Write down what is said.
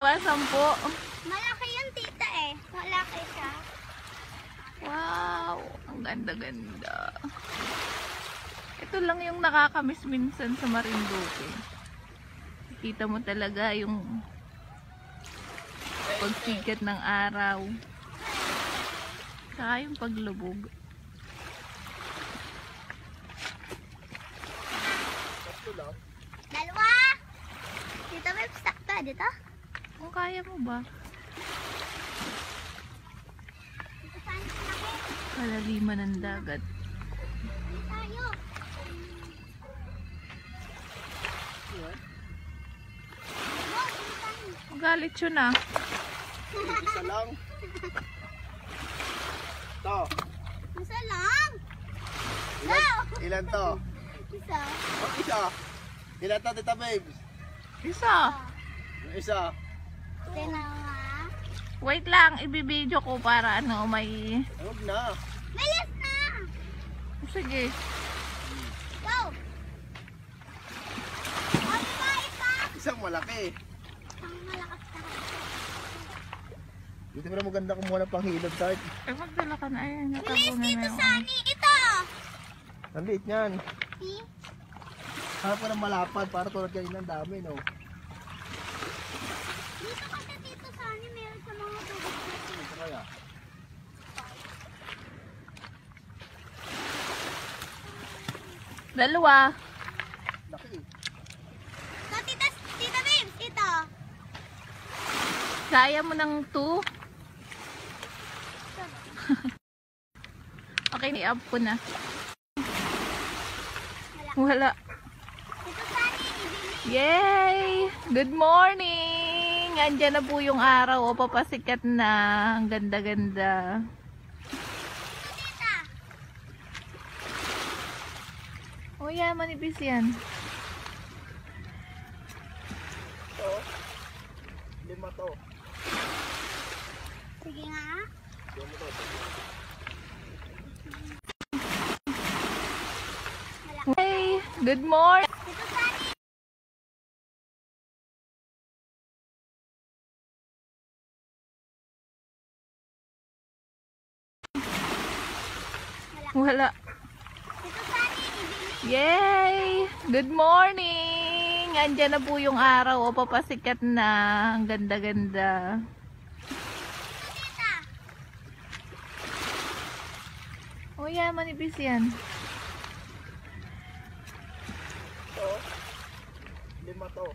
pa, 10. Malaki yung tita eh. Malaki siya. Wow, ang ganda-ganda. Ito lang yung nakakamiss minsan sa Marinduque. Kita mo talaga yung pagsikat ng araw. Saka yung paglubog. Dalawa! Dito may sakta dito? Kung kaya mo ba? Dito saan sa laki? Kalaliman ng dagat. Dito tayo. Go, dito tayo. Magalit yun ah. Isa lang. To. Isa lang. Ilan to? Isa. Oh, isa. Ilan to, Tita Babes? Isa. Yung isa. Dalawa. Wait lang, ibibideo ko para ano, may... Huwag na. Bilis na! Sige. Go! Ano ba isa? Isang malaki. Ang malakas ka. Dito mo na maganda kumuha ng panghilod, Tart. Eh, magdala ka na. Ayan, Bilis natabunan na dito, yung... Sunny. Ito! Ang liit niyan. See? Harap ka ng malapad para tulad kanina ang dami, no? Dito kasi dito, Sunny. Meron sa mga tubig kasi. Ito kaya. Dalawa. Laki. So, tita Babes, ito. Kaya mo ng 2. Okay, i-up ko na. Wala. Ito, Sunny. Ibili. Yay! Good morning! Andyan na po yung araw. O, papasikat na. Ang ganda-ganda. Tita. O yan, manipis yan. Ito. 5 to. Sige nga. Diyan mo to. Hey! Good morning! Ito, Sunny. Wala. Ito, Sunny. Ibili. Yay! Good morning! Andyan na po yung araw. O, papasikat na. Ang ganda-ganda. Tita. O yan, manipis yan. Ito. 5 to.